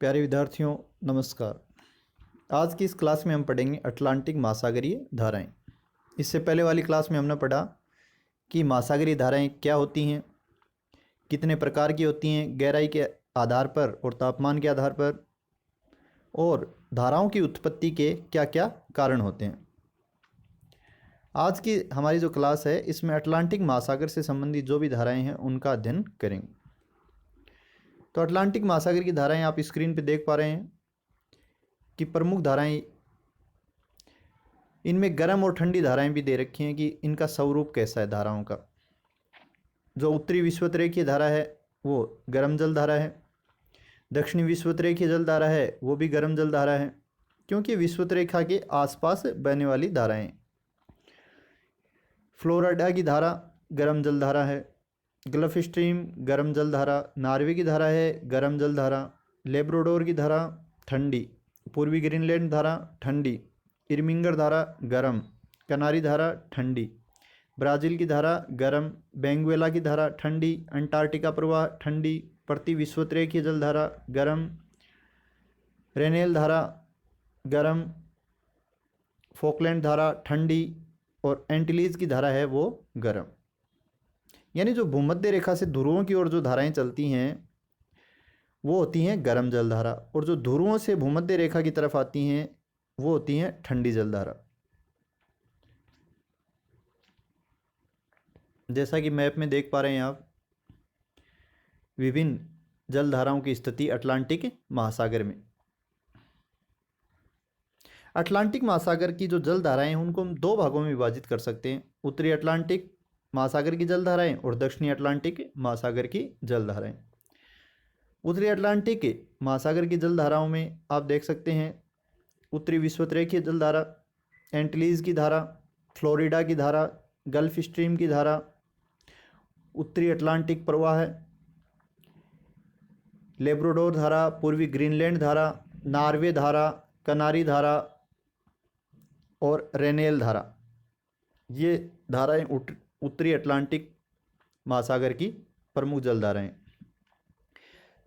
प्यारे विद्यार्थियों नमस्कार। आज की इस क्लास में हम पढ़ेंगे अटलांटिक महासागरीय धाराएं। इससे पहले वाली क्लास में हमने पढ़ा कि महासागरीय धाराएं क्या होती हैं, कितने प्रकार की होती हैं, गहराई के आधार पर और तापमान के आधार पर, और धाराओं की उत्पत्ति के क्या क्या कारण होते हैं। आज की हमारी जो क्लास है इसमें अटलांटिक महासागर से संबंधित जो भी धाराएं हैं उनका अध्ययन करेंगे। तो अटलांटिक महासागर की धाराएं आप स्क्रीन पे देख पा रहे हैं कि प्रमुख धाराएं, इनमें गर्म और ठंडी धाराएं भी दे रखी हैं कि इनका स्वरूप कैसा है धाराओं का। जो उत्तरी विषुवतरेखीय धारा है वो गर्म जल धारा है, दक्षिणी विषुवतरेखीय जल धारा है वो भी गर्म जल धारा है, क्योंकि विषुवतरेखा के आसपास बहने वाली धाराएं। फ्लोरिडा की धारा गर्म जल धारा है, गल्फ स्ट्रीम गर्म जल धारा, नॉर्वे की धारा है गर्म जल धारा, लेब्राडोर की धारा ठंडी, पूर्वी ग्रीनलैंड धारा ठंडी, इर्मिंगर धारा गर्म, कनारी धारा ठंडी, ब्राज़ील की धारा गर्म, बेंगुएला की धारा ठंडी, अंटार्कटिका प्रवाह ठंडी, प्रति विषुवतरेखीय जल धारा गर्म, रेनेल धारा गर्म, फोकलैंड धारा ठंडी, और एंटिलीज की धारा है वो गर्म। यानी जो भूमध्य रेखा से ध्रुवों की ओर जो धाराएं चलती हैं वो होती हैं गर्म जलधारा, और जो ध्रुवों से भूमध्य रेखा की तरफ आती हैं वो होती हैं ठंडी जलधारा। जैसा कि मैप में देख पा रहे हैं आप, विभिन्न जलधाराओं की स्थिति अटलांटिक महासागर में। अटलांटिक महासागर की जो जलधाराएं हैं उनको हम दो भागों में विभाजित कर सकते हैं, उत्तरी अटलांटिक महासागर की जलधाराएं और दक्षिणी अटलांटिक महासागर की जलधाराएं। उत्तरी अटलांटिक महासागर की जलधाराओं में आप देख सकते हैं उत्तरी विषुवतरेखीय जलधारा, एंटिलीज की धारा, फ्लोरिडा की धारा, गल्फ स्ट्रीम की धारा, उत्तरी अटलांटिक प्रवाह, लेब्राडोर धारा, पूर्वी ग्रीनलैंड धारा, नॉर्वे धारा, कनारी धारा और रेनेल धारा। ये धाराएं उत्तरी अटलांटिक महासागर की प्रमुख जलधाराएं।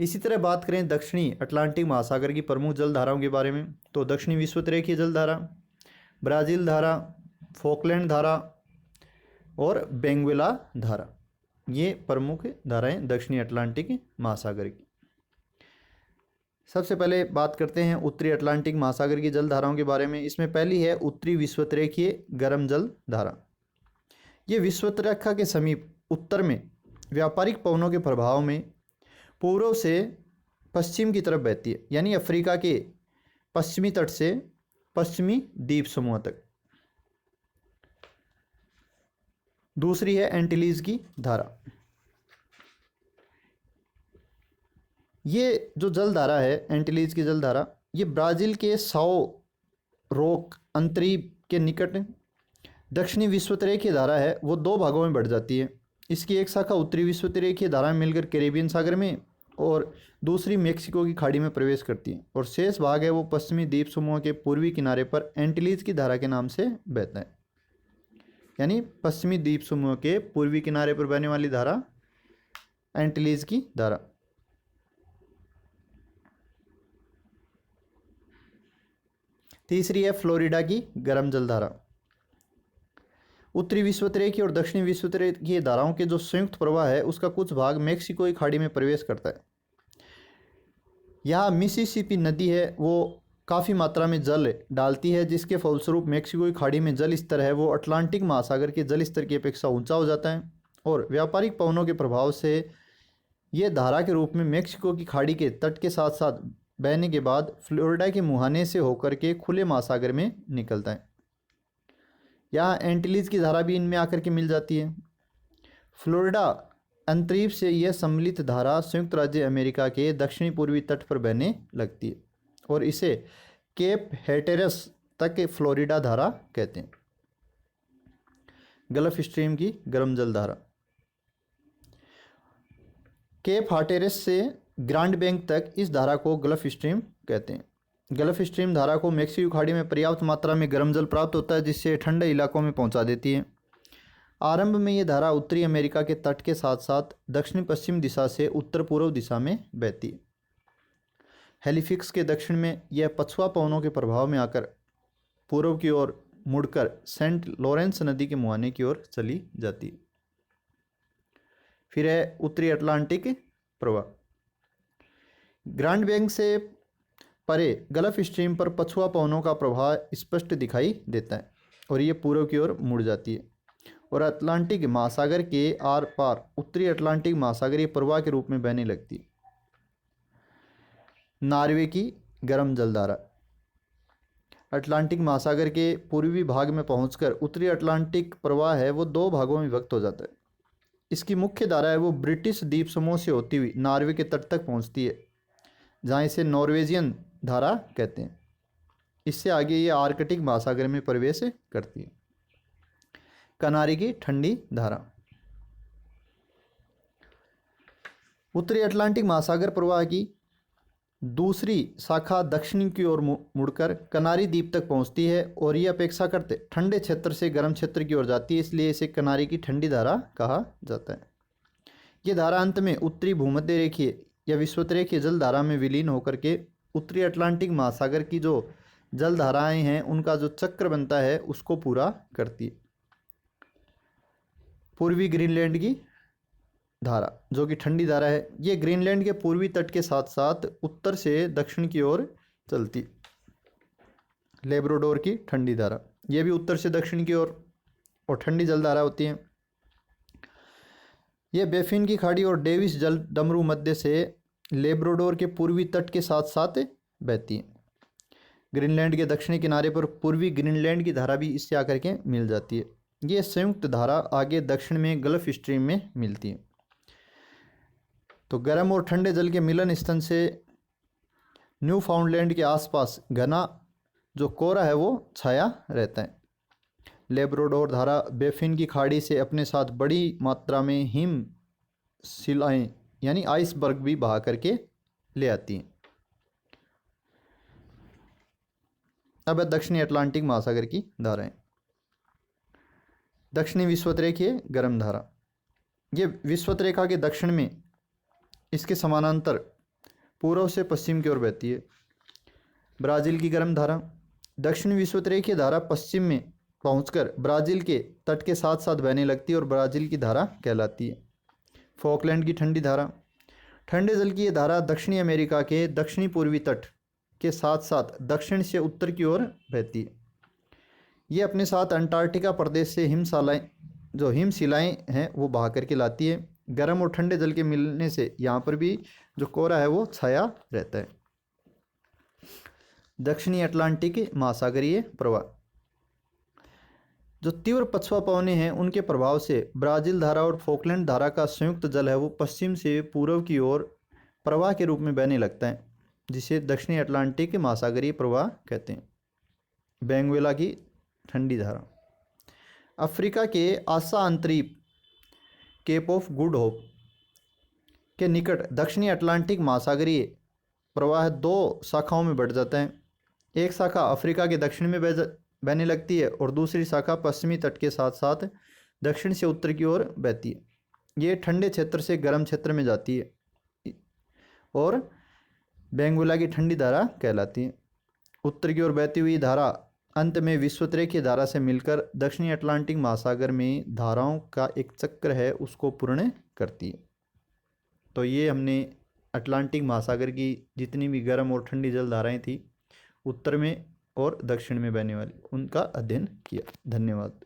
इसी तरह बात करें दक्षिणी अटलांटिक महासागर की प्रमुख जलधाराओं के बारे में, तो दक्षिणी विषुवतरेखीय जलधारा, ब्राज़ील धारा, फोकलैंड धारा और बेंगुएला धारा, ये प्रमुख धाराएं दक्षिणी अटलांटिक महासागर की। सबसे पहले बात करते हैं उत्तरी अटलांटिक महासागर की जलधाराओं के बारे में। इसमें पहली है उत्तरी विषुवतरेखीय गर्म जल धारा। ये विषुवतरेखा के समीप उत्तर में व्यापारिक पवनों के प्रभाव में पूर्व से पश्चिम की तरफ बहती है, यानी अफ्रीका के पश्चिमी तट से पश्चिमी द्वीप समूह तक। दूसरी है एंटिलीज की धारा। ये जो जलधारा है एंटिलीज की जलधारा, ये ब्राज़ील के साओ रोक अंतरीप के निकट दक्षिणी विषुवतरेखीय धारा है, वो दो भागों में बढ़ जाती है। इसकी एक शाखा उत्तरी विषुवतरेखीय धारा में मिलकर कैरेबियन सागर में और दूसरी मेक्सिको की खाड़ी में प्रवेश करती है, और शेष भाग है वो पश्चिमी द्वीप समूह के पूर्वी किनारे पर एंटिलीज की धारा के नाम से बहता है। यानी पश्चिमी द्वीप समूह के पूर्वी किनारे पर बहने वाली धारा एंटिलीज की धारा। तीसरी है फ्लोरिडा की गर्म जलधारा। उत्तरी विषुवतरेखीय और दक्षिणी विषुवतरेखीय धाराओं के जो संयुक्त प्रवाह है उसका कुछ भाग मेक्सिको की खाड़ी में प्रवेश करता है। यहाँ मिसिसिपी नदी है वो काफ़ी मात्रा में जल डालती है, जिसके फलस्वरूप मेक्सिको की खाड़ी में जल स्तर है वो अटलांटिक महासागर के जल स्तर की अपेक्षा ऊंचा हो जाता है, और व्यापारिक पवनों के प्रभाव से ये धारा के रूप में मेक्सिको की खाड़ी के तट के साथ साथ बहने के बाद फ्लोरिडा के मुहाने से होकर के खुले महासागर में निकलता है। यहाँ एंटिलीज की धारा भी इनमें आकर के मिल जाती है। फ्लोरिडा अंतरीप से यह सम्मिलित धारा संयुक्त राज्य अमेरिका के दक्षिणी पूर्वी तट पर बहने लगती है, और इसे केप हेटेरस तक फ्लोरिडा धारा कहते हैं। गल्फ स्ट्रीम की गर्म जल धारा, केप हाटेरस से ग्रांड बैंक तक इस धारा को गल्फ स्ट्रीम कहते हैं। गल्फ स्ट्रीम धारा को मेक्सिको खाड़ी में पर्याप्त मात्रा में गर्म जल प्राप्त होता है, जिससे ठंडे इलाकों में पहुंचा देती है। आरंभ में ये धारा उत्तरी अमेरिका के तट के साथ साथ दक्षिण पश्चिम दिशा से उत्तर पूर्व दिशा में बहती है। हैलीफिक्स के दक्षिण में यह पछुआ पवनों के प्रभाव में आकर पूर्व की ओर मुड़कर सेंट लॉरेंस नदी के मुहाने की ओर चली जाती है। फिर है उत्तरी अटलांटिक प्रवाह। ग्रांड बैंक से परे गल्फ स्ट्रीम पर पछुआ पवनों का प्रभाव स्पष्ट दिखाई देता है और ये पूर्व की ओर मुड़ जाती है और अटलांटिक महासागर के आर पार उत्तरी अटलांटिक महासागरीय प्रवाह के रूप में बहने लगती है। नॉर्वे की गर्म जलधारा अटलांटिक महासागर के पूर्वी भाग में पहुंचकर उत्तरी अटलांटिक प्रवाह है वो दो भागों में विभक्त हो जाता है। इसकी मुख्य धारा है वो ब्रिटिश द्वीप समूह से होती हुई नॉर्वे के तट तक पहुंचती है, जहां इसे नॉर्वेजियन धारा कहते हैं। इससे आगे ये आर्कटिक महासागर में प्रवेश करती है। कनारी की ठंडी धारा उत्तरी अटलांटिक महासागर प्रवाह की दूसरी शाखा दक्षिण की ओर मुड़कर कनारी द्वीप तक पहुंचती है और यह अपेक्षाकृत ठंडे क्षेत्र से गर्म क्षेत्र की ओर जाती है, इसलिए इसे कनारी की ठंडी धारा कहा जाता है। यह धारा अंत में उत्तरी भूमध्य रेखीय या विषुवतरेखीय जल धारा में विलीन होकर के उत्तरी अटलांटिक महासागर की जो जल धाराएं हैं उनका जो चक्र बनता है उसको पूरा करती है। पूर्वी ग्रीनलैंड की धारा जो कि ठंडी धारा है, ये ग्रीनलैंड के पूर्वी तट के साथ साथ उत्तर से दक्षिण की ओर चलती। लेब्राडोर की ठंडी धारा, ये भी उत्तर से दक्षिण की ओर और ठंडी जल धारा होती है। ये बेफिन की खाड़ी और डेविस जल डमरू मध्य से लेब्राडोर के पूर्वी तट के साथ साथ बहती है। ग्रीनलैंड के दक्षिणी किनारे पर पूर्वी ग्रीनलैंड की धारा भी इससे आकर के मिल जाती है। ये संयुक्त धारा आगे दक्षिण में गल्फ स्ट्रीम में मिलती है। तो गर्म और ठंडे जल के मिलन स्थल से न्यू फाउंडलैंड के आसपास घना जो कोहरा है वो छाया रहता है। लेब्राडोर धारा बेफिन की खाड़ी से अपने साथ बड़ी मात्रा में हिम शिलाएं यानी आइसबर्ग भी बहा करके ले आती हैं। अब है दक्षिणी अटलांटिक महासागर की धाराएं। दक्षिणी विषुवतरेखीय गर्म धारा, ये विषुवतरेखा के दक्षिण में इसके समानांतर पूर्व से पश्चिम की ओर बहती है। ब्राज़ील की गर्म धारा, दक्षिणी विषुवतरेखीय धारा पश्चिम में पहुंचकर ब्राज़ील के तट के साथ साथ बहने लगती है और ब्राज़ील की धारा कहलाती है। फॉकलैंड की ठंडी धारा, ठंडे जल की ये धारा दक्षिणी अमेरिका के दक्षिणी पूर्वी तट के साथ साथ दक्षिण से उत्तर की ओर बहती है। ये अपने साथ अंटार्कटिका प्रदेश से हिमशिलाएं हैं वो बहा करके लाती है। गर्म और ठंडे जल के मिलने से यहाँ पर भी जो कोहरा है वो छाया रहता है। दक्षिणी अटलांटिक महासागरीय प्रवाह, जो तीव्र पछुआ पवनें हैं उनके प्रभाव से ब्राज़ील धारा और फॉकलैंड धारा का संयुक्त जल है वो पश्चिम से पूर्व की ओर प्रवाह के रूप में बहने लगता है, जिसे दक्षिणी अटलांटिक महासागरीय प्रवाह कहते हैं। बेंगुएला की ठंडी धारा, अफ्रीका के आसा अंतरीप केप ऑफ गुड होप के निकट दक्षिणी अटलांटिक महासागरीय प्रवाह दो शाखाओं में बढ़ जाता है। एक शाखा अफ्रीका के दक्षिण में बहने लगती है और दूसरी शाखा पश्चिमी तट के साथ साथ दक्षिण से उत्तर की ओर बहती है। ये ठंडे क्षेत्र से गर्म क्षेत्र में जाती है और बेंगुएला की ठंडी धारा कहलाती है। उत्तर की ओर बहती हुई धारा अंत में विषुवतरेखीय धारा से मिलकर दक्षिणी अटलांटिक महासागर में धाराओं का एक चक्र है उसको पूर्ण करती है। तो ये हमने अटलांटिक महासागर की जितनी भी गर्म और ठंडी जल धाराएं थी उत्तर में और दक्षिण में बहने वाली उनका अध्ययन किया। धन्यवाद।